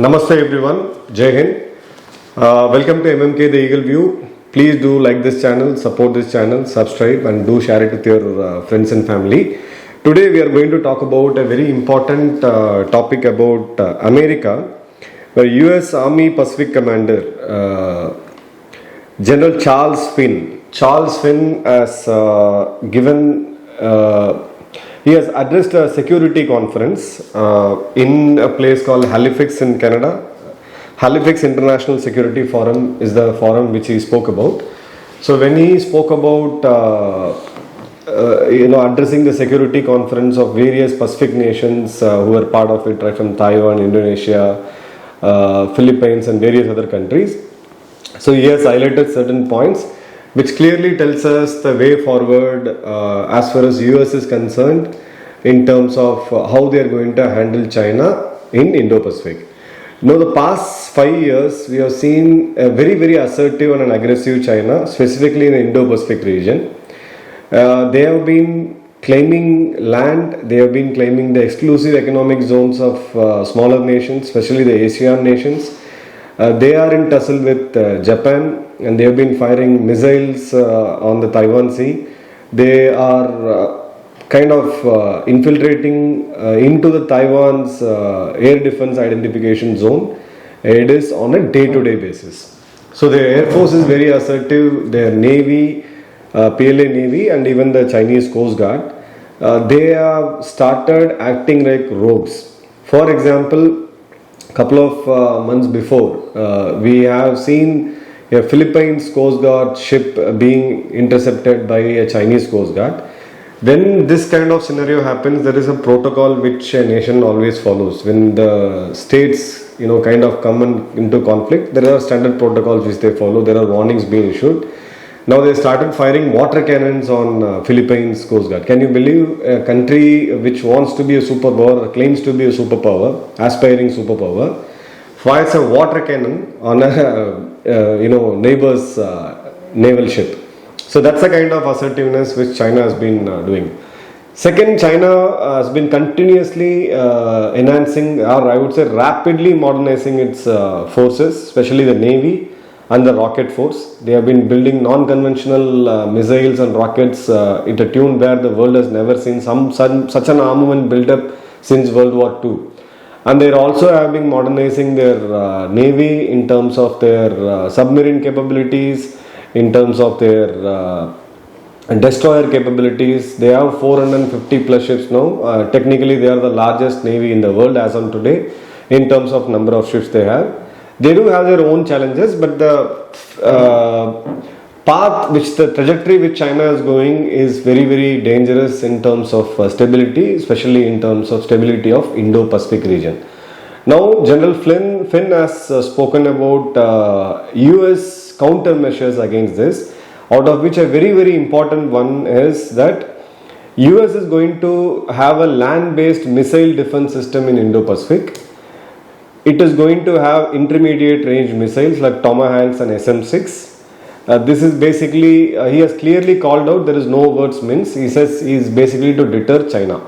Namaste everyone, Jai Hind. Welcome to MMK The Eagle View. Please do like this channel, support this channel, subscribe and do share it with your friends and family. Today we are going to talk about a very important topic about America, where US Army Pacific Commander General Charles Finn has given he has addressed a security conference in a place called Halifax in Canada. Halifax International Security Forum is the forum which he spoke about. So when he spoke about addressing the security conference of various Pacific nations who were part of it, right from Taiwan, Indonesia, Philippines and various other countries. So he has highlighted certain points which clearly tells us the way forward as far as US is concerned in terms of how they are going to handle China in Indo-Pacific. Now the past 5 years we have seen a very very assertive and an aggressive China, specifically in the Indo-Pacific region. They have been claiming land, they have been claiming the exclusive economic zones of smaller nations, especially the ASEAN nations. They are in tussle with Japan and they have been firing missiles on the Taiwan Sea. They are infiltrating into the Taiwan's air defense identification zone. It is on a day-to-day basis. So the Air Force is very assertive, their Navy, PLA Navy and even the Chinese Coast Guard, they have started acting like rogues. For example, couple of months before, we have seen a Philippines Coast Guard ship being intercepted by a Chinese Coast Guard. When this kind of scenario happens, there is a protocol which a nation always follows. When the states come into conflict, there are standard protocols which they follow. There are warnings being issued. Now they started firing water cannons on Philippines Coast Guard. Can you believe a country which wants to be a superpower, claims to be a superpower, aspiring superpower, fires a water cannon on a neighbor's naval ship? So that's the kind of assertiveness which China has been doing. Second, China has been continuously enhancing, or I would say rapidly modernizing its forces, especially the Navy and the rocket force. They have been building non-conventional missiles and rockets at a tune where the world has never seen such an armament built up since World War II. And they are also having modernizing their navy in terms of their submarine capabilities, in terms of their destroyer capabilities. They have 450 plus ships now. Technically they are the largest navy in the world as on today in terms of number of ships they have. They do have their own challenges, but the the trajectory which China is going is very very dangerous in terms of stability, especially in terms of stability of Indo-Pacific region. Now General Finn has spoken about US countermeasures against this, out of which a very very important one is that US is going to have a land-based missile defense system in Indo-Pacific. It is going to have intermediate range missiles like Tomahawks and SM-6. This is basically, he has clearly called out there is no words mince. He says he is basically to deter China.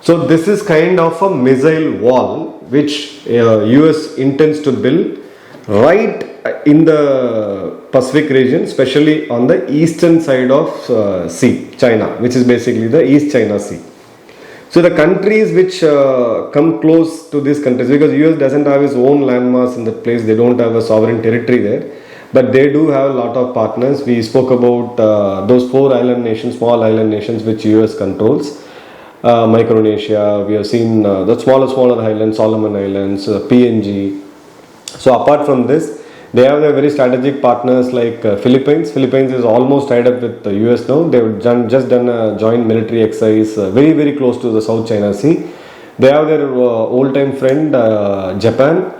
So this is kind of a missile wall which US intends to build right in the Pacific region, especially on the eastern side of sea, China, which is basically the East China Sea. So the countries which come close to these countries, because US doesn't have its own landmass in that place, they don't have a sovereign territory there, but they do have a lot of partners. We spoke about those 4 island nations, small island nations which US controls. Micronesia, we have seen the smaller islands, Solomon Islands, PNG. So apart from this, they have their very strategic partners like Philippines. Philippines is almost tied up with the US now. They've just done a joint military exercise very very close to the South China Sea. They have their old time friend Japan,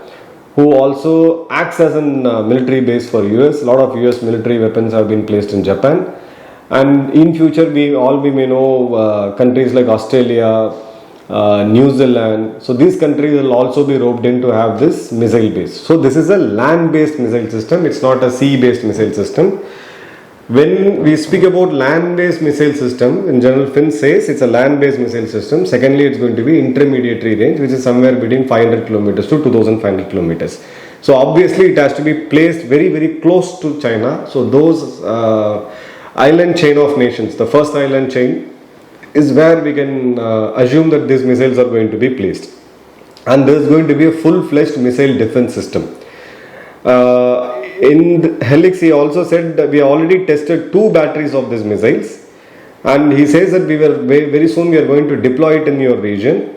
who also acts as a military base for US. A lot of US military weapons have been placed in Japan. And in future we may know countries like Australia, New Zealand. So these countries will also be roped in to have this missile base. So this is a land based missile system, it's not a sea based missile system. When we speak about land-based missile system, in general, Finn says it's a land-based missile system. Secondly, it's going to be intermediary range, which is somewhere between 500 kilometers to 2,500 kilometers. So obviously, it has to be placed very, very close to China. So those island chain of nations, the first island chain, is where we can assume that these missiles are going to be placed. And there is going to be a full-fledged missile defense system. In Helix, he also said that we already tested 2 batteries of these missiles, and he says that very soon we are going to deploy it in your region.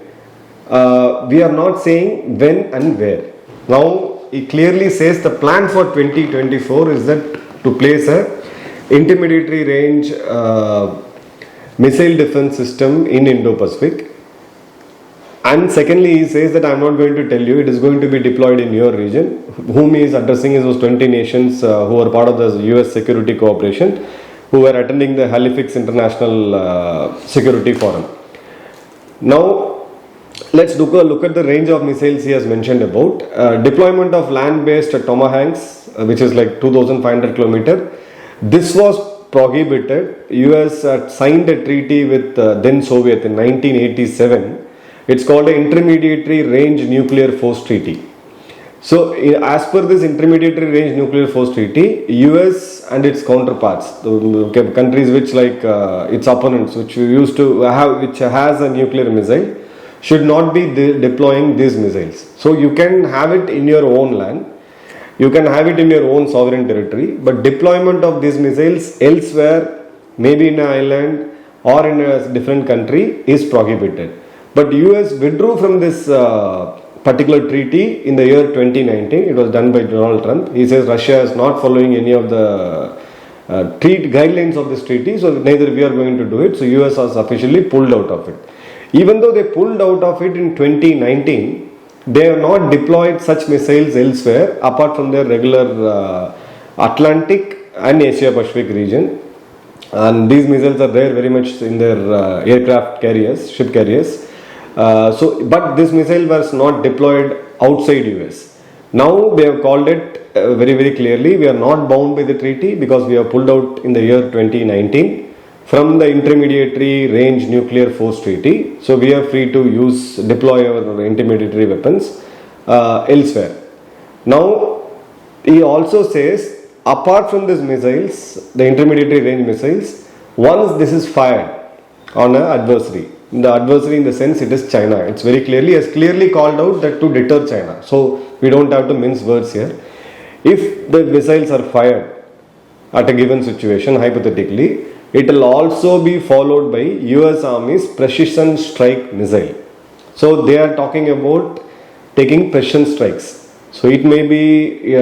We are not saying when and where. Now he clearly says the plan for 2024 is that to place a intermediary range missile defense system in Indo-Pacific. And secondly, he says that I am not going to tell you, it is going to be deployed in your region. Whom he is addressing is those 20 nations who are part of the US Security Cooperation, who were attending the Halifax International Security Forum. Now, let's look at the range of missiles he has mentioned about. Deployment of land-based Tomahawks, which is like 2,500 kilometers. This was prohibited. US signed a treaty with then Soviet in 1987. It's called an Intermediary Range Nuclear Force Treaty. So, as per this Intermediary Range Nuclear Force Treaty, US and its counterparts, the countries which like its opponents, which used to have, which has a nuclear missile, should not be deploying these missiles. So, you can have it in your own land, you can have it in your own sovereign territory, but deployment of these missiles elsewhere, maybe in an island or in a different country, is prohibited. But US withdrew from this particular treaty in the year 2019. It was done by Donald Trump. He says Russia is not following any of the guidelines of this treaty, so neither we are going to do it. So US has officially pulled out of it. Even though they pulled out of it in 2019, they have not deployed such missiles elsewhere apart from their regular Atlantic and Asia Pacific region. And these missiles are there very much in their aircraft carriers, ship carriers. But this missile was not deployed outside US. Now they have called it very, very clearly, we are not bound by the treaty because we have pulled out in the year 2019 from the Intermediary Range Nuclear Force Treaty. So we are free to deploy our intermediary weapons elsewhere. Now he also says, apart from these missiles, the intermediary range missiles, once this is fired on an adversary, the adversary in the sense it is China. It's very clearly called out that to deter China. So we don't have to mince words here. If the missiles are fired at a given situation, hypothetically, it will also be followed by US Army's precision strike missile. So they are talking about taking precision strikes. So it may be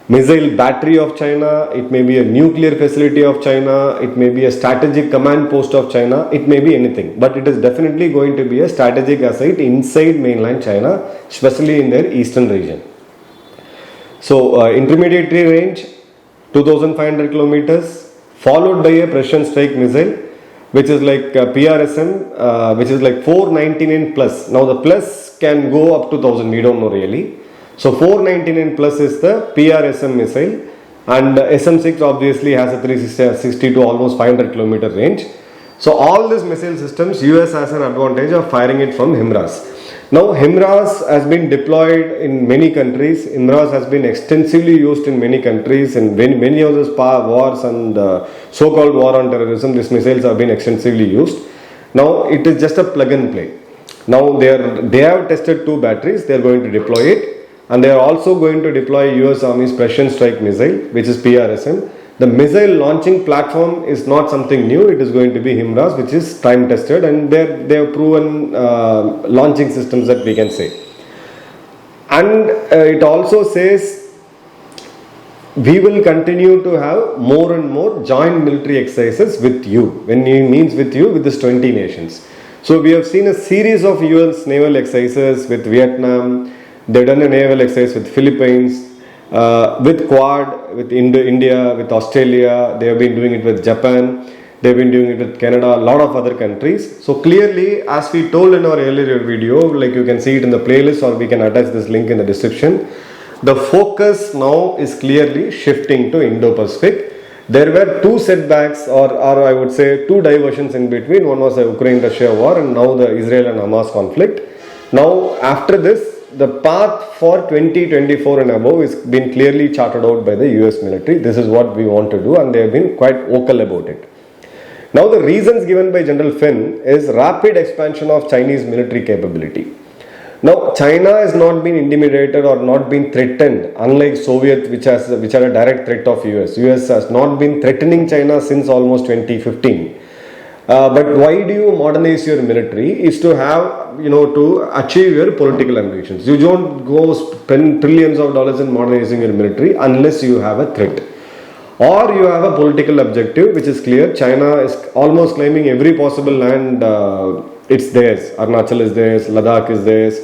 missile battery of China, it may be a nuclear facility of China, it may be a strategic command post of China, it may be anything. But it is definitely going to be a strategic asset inside mainland China, especially in their eastern region. So intermediary range, 2,500 kilometers, followed by a precision strike missile, which is like PRSM, which is like 499 plus. Now the plus can go up to 1000, we don't know really. So 499 plus is the PRSM missile, and SM6 obviously has a 360 to almost 500 kilometer range. So all these missile systems, US has an advantage of firing it from HIMARS. Now HIMARS has been deployed in many countries. HIMARS has been extensively used in many countries, and many of those wars and so-called war on terrorism, these missiles have been extensively used. Now it is just a plug and play. Now they have tested 2 batteries, they are going to deploy it. And they are also going to deploy US Army's precision strike missile, which is PRSM. The missile launching platform is not something new, it is going to be HIMARS, which is time tested, and they have proven launching systems that we can say. And it also says we will continue to have more and more joint military exercises with you. When he means with you, with these 20 nations. So we have seen a series of US naval exercises with Vietnam. They've done a naval exercise with Philippines, with Quad, with India, with Australia. They have been doing it with Japan. They've been doing it with Canada, a lot of other countries. So clearly, as we told in our earlier video, like you can see it in the playlist or we can attach this link in the description. The focus now is clearly shifting to Indo-Pacific. There were two setbacks, or I would say two diversions in between. One was the Ukraine-Russia war, and now the Israel and Hamas conflict. Now, after this, the path for 2024 and above is been clearly charted out by the US military. This is what we want to do, and they have been quite vocal about it. Now, the reasons given by General Finn is rapid expansion of Chinese military capability. Now, China has not been intimidated or not been threatened, unlike Soviet, which had a direct threat of US. US has not been threatening China since almost 2015. But why do you modernize your military? Is to have, to achieve your political ambitions. You don't go spend trillions of dollars in modernizing your military unless you have a threat. Or you have a political objective which is clear. China is almost claiming every possible land, it's theirs. Arunachal is theirs, Ladakh is theirs.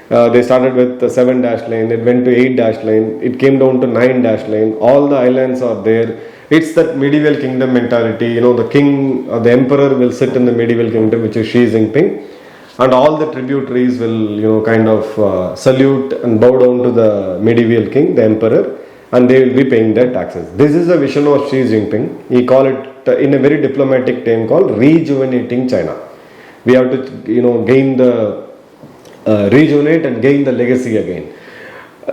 They started with the 7-lane, it went to 8-lane, it came down to 9-lane. All the islands are there. It's that medieval kingdom mentality. The king or the emperor will sit in the medieval kingdom, which is Xi Jinping, and all the tributaries will, kind of salute and bow down to the medieval king, the emperor, and they will be paying their taxes. This is a vision of Xi Jinping. He call it in a very diplomatic term called rejuvenating China. We have to, gain the rejuvenate and gain the legacy again.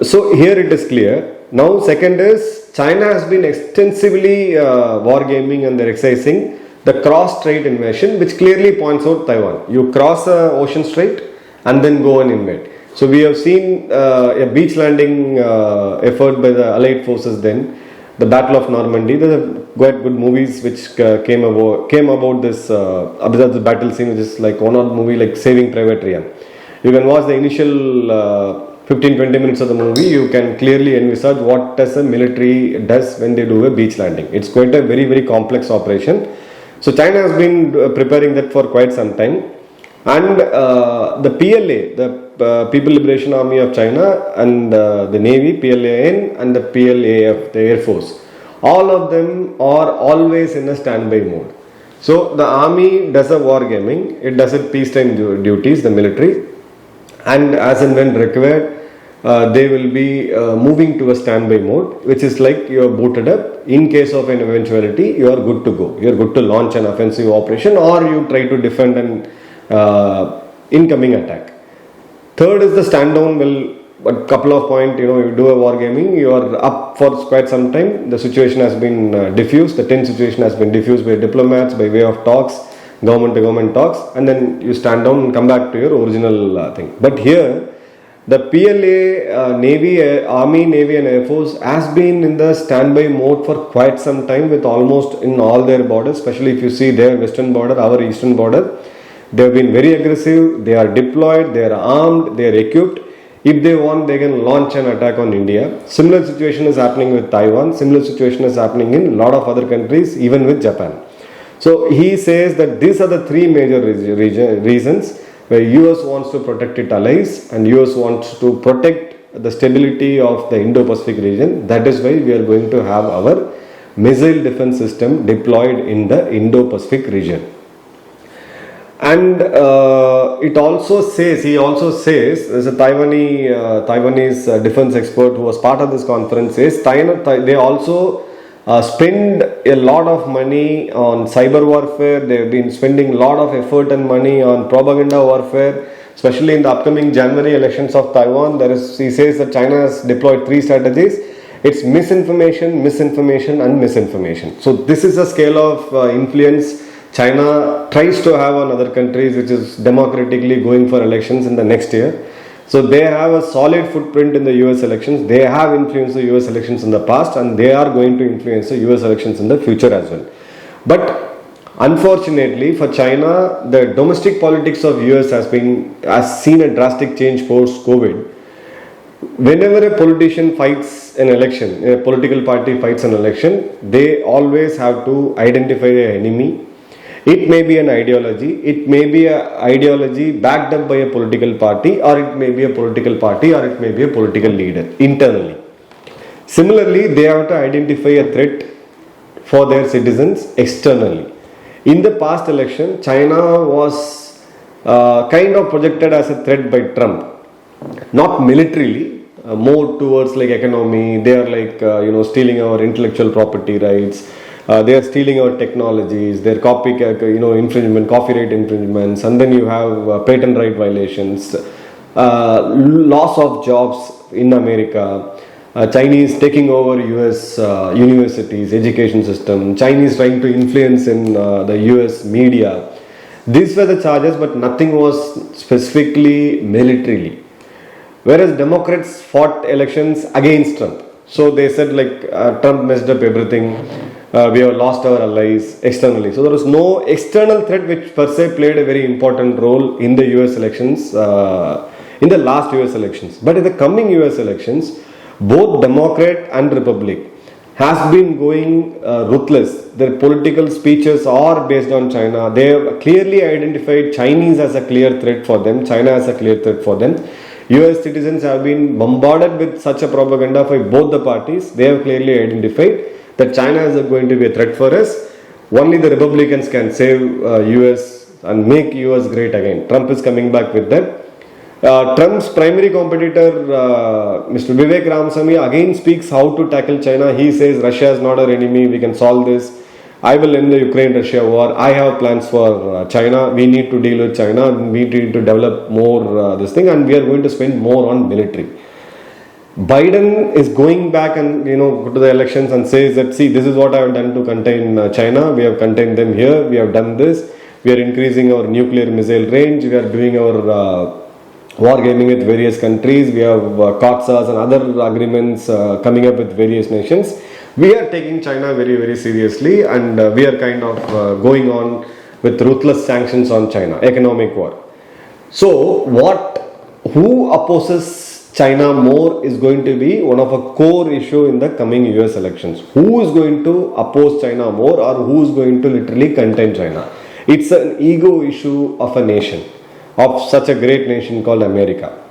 So here it is clear. Now, second is China has been extensively wargaming and they're exercising the cross-strait invasion, which clearly points out Taiwan. You cross the ocean strait and then go and invade. So we have seen a beach landing effort by the Allied forces then, the Battle of Normandy. There are quite good movies which came about this the battle scene, which is like one odd movie like Saving Private Ryan. You can watch the initial 15-20 minutes of the movie. You can clearly envisage what does a military does when they do a beach landing. It's quite a very, very complex operation. So China has been preparing that for quite some time. And the PLA, the People Liberation Army of China, and the Navy, PLAN, and the PLAF, the Air Force, all of them are always in a standby mode. So the army does a war gaming, it does its peacetime duties, the military, and as and when required, they will be moving to a standby mode, which is like you are booted up. In case of an eventuality, you are good to go. You are good to launch an offensive operation, or you try to defend an incoming attack. Third is the stand down. A couple of points, you do a war gaming, you are up for quite some time. The situation has been diffused. The tense situation has been diffused by diplomats, by way of talks, government to government talks, and then you stand down and come back to your original thing. But here, the PLA, Navy, Army, Navy and Air Force has been in the standby mode for quite some time, with almost in all their borders, especially if you see their western border, our eastern border. They have been very aggressive, they are deployed, they are armed, they are equipped. If they want, they can launch an attack on India. Similar situation is happening with Taiwan, similar situation is happening in a lot of other countries, even with Japan. So he says that these are the three major reasons where US wants to protect its allies and US wants to protect the stability of the Indo-Pacific region. That is why we are going to have our missile defense system deployed in the Indo-Pacific region. And he also says, there's a Taiwanese defense expert who was part of this conference, says they also spend a lot of money on cyber warfare. They've been spending a lot of effort and money on propaganda warfare, especially in the upcoming January elections of Taiwan. He says that China has deployed three strategies. It's misinformation, misinformation and misinformation. So this is a scale of influence China tries to have on other countries, which is democratically going for elections in the next year. So they have a solid footprint in the US elections. They have influenced the US elections in the past, and they are going to influence the US elections in the future as well. But unfortunately for China, the domestic politics of US has seen a drastic change post-COVID. Whenever a politician fights an election, a political party fights an election, they always have to identify an enemy. It may be an ideology, it may be an ideology backed up by a political party, or it may be a political party, or it may be a political leader internally. Similarly, they have to identify a threat for their citizens externally. In the past election, China was kind of projected as a threat by Trump. Not militarily, more towards like economy. They are like stealing our intellectual property rights. They are stealing our technologies. They're infringement, copyright infringements, and then you have patent right violations, loss of jobs in America. Chinese taking over US universities, education system, Chinese trying to influence in the US media. These were the charges, but nothing was specifically militarily. Whereas Democrats fought elections against Trump. So they said like Trump messed up everything, we have lost our allies externally. So there was no external threat which per se played a very important role in the US elections, in the last US elections. But in the coming US elections, both Democrat and Republic has been going ruthless. Their political speeches are based on China. They have clearly identified Chinese as a clear threat for them, China as a clear threat for them. US citizens have been bombarded with such a propaganda by both the parties. They have clearly identified that China is going to be a threat for us. Only the Republicans can save US and make US great again. Trump is coming back with them. Trump's primary competitor, Mr. Vivek Ramaswamy, again speaks how to tackle China. He says Russia is not our enemy, we can solve this. I will end the Ukraine-Russia war. I have plans for China. We need to deal with China. We need to develop more this thing, and we are going to spend more on military. Biden is going back and go to the elections and says that, see, this is what I have done to contain China. We have contained them here. We have done this. We are increasing our nuclear missile range. We are doing our war gaming with various countries. We have COTSAs and other agreements coming up with various nations. We are taking China very, very seriously, and we are kind of going on with ruthless sanctions on China, economic war. So, who opposes China more is going to be one of a core issue in the coming US elections. Who is going to oppose China more, or who is going to literally contain China? It's an ego issue of a nation, of such a great nation called America.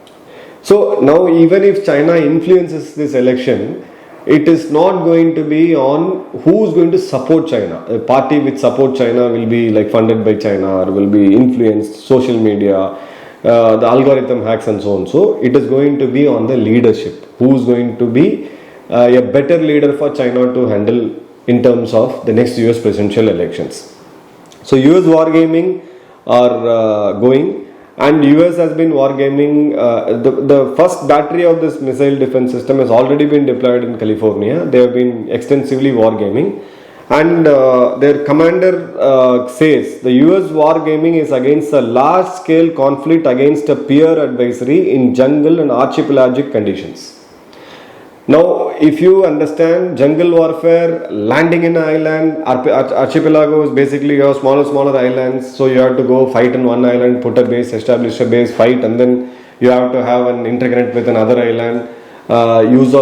So now even if China influences this election, it is not going to be on who is going to support China. A party which supports China will be like funded by China or will be influenced, social media, the algorithm hacks and so on. So it is going to be on the leadership. Who is going to be a better leader for China to handle in terms of the next US presidential elections. So US wargaming are going. And US has been wargaming. The first battery of this missile defense system has already been deployed in California. They have been extensively wargaming. And their commander says the US wargaming is against a large scale conflict against a peer advisory in jungle and archipelagic conditions. Now, if you understand jungle warfare, landing in an island, archipelago is basically your smaller islands. So you have to go fight in one island, put a base, establish a base, fight, and then you have to have an interconnect with another island.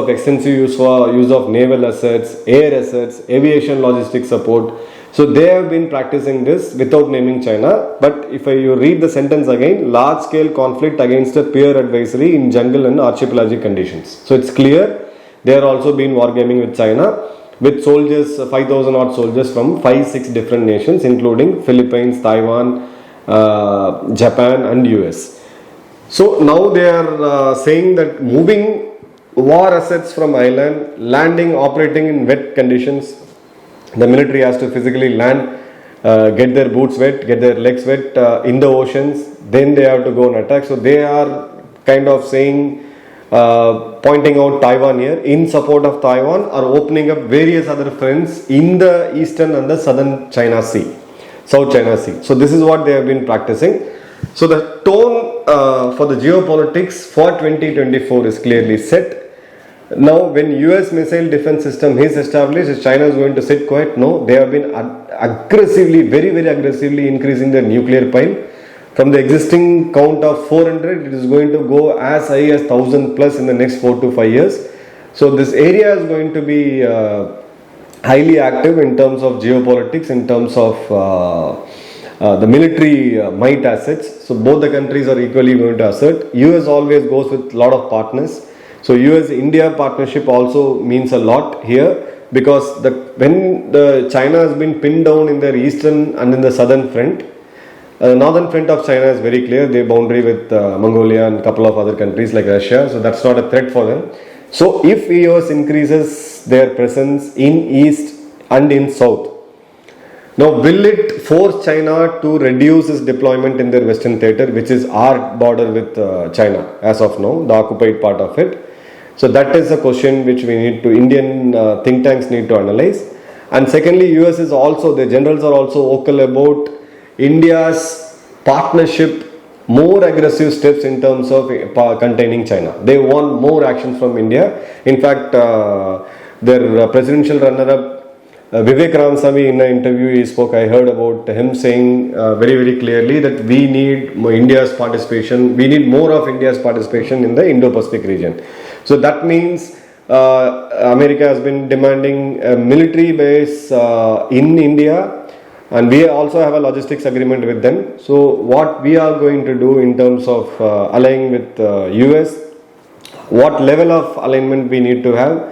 Extensive use of naval assets, air assets, aviation logistics support. So they have been practicing this without naming China. But if you read the sentence again, large scale conflict against a peer advisory in jungle and archipelagic conditions. So it's clear. They are also been wargaming with China, with soldiers, 5,000 odd soldiers from 5-6 different nations, including Philippines, Taiwan, Japan and US. So now they are saying that moving war assets from island, landing, operating in wet conditions, the military has to physically land, get their boots wet, get their legs wet in the oceans, then they have to go and attack. So they are kind of saying, pointing out Taiwan here in support of Taiwan, or opening up various other fronts in the eastern and the southern China Sea, South China Sea. So this is what they have been practicing. So the tone for the geopolitics for 2024 is clearly set. Now when US missile defense system is established, is China is going to sit quiet? No, they have been aggressively, very, very aggressively increasing their nuclear pile. From the existing count of 400, it is going to go as high as 1,000 plus in the next 4 to 5 years. So this area is going to be highly active in terms of geopolitics, in terms of the military might assets. So both the countries are equally going to assert. US always goes with a lot of partners. So US-India partnership also means a lot here, because when China has been pinned down in their eastern and in the southern front, The northern front of China is very clear. They boundary with Mongolia and a couple of other countries like Russia, so that's not a threat for them. So if US increases their presence in east and in south, now will it force China to reduce its deployment in their western theater, which is our border with China as of now, the occupied part of it? So that is a question which we need to, Indian think tanks need to analyze. And secondly, US is also, the generals are also vocal about India's partnership, more aggressive steps in terms of containing China. They want more action from India. In fact, their presidential runner-up Vivek Ramaswamy, in an interview he spoke, I heard about him saying very, very clearly that we need India's participation, we need more of India's participation in the Indo-Pacific region. So that means America has been demanding a military base in India, and we also have a logistics agreement with them. So what we are going to do in terms of allying with US, what level of alignment we need to have,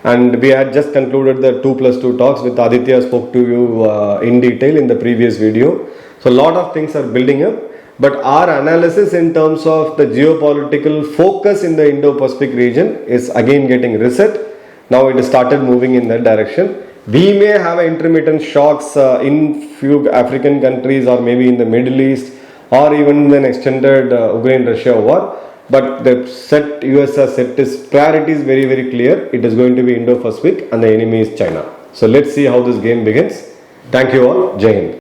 and we had just concluded the 2+2 talks with Aditya, spoke to you in detail in the previous video. So a lot of things are building up, but our analysis in terms of the geopolitical focus in the Indo-Pacific region is again getting reset. Now it has started moving in that direction. We may have intermittent shocks in few African countries or maybe in the Middle East or even in an extended Ukraine-Russia war. But the set US has set its priority is very, very clear. It is going to be Indo-Pacific and the enemy is China. So let's see how this game begins. Thank you all. Jai Hind.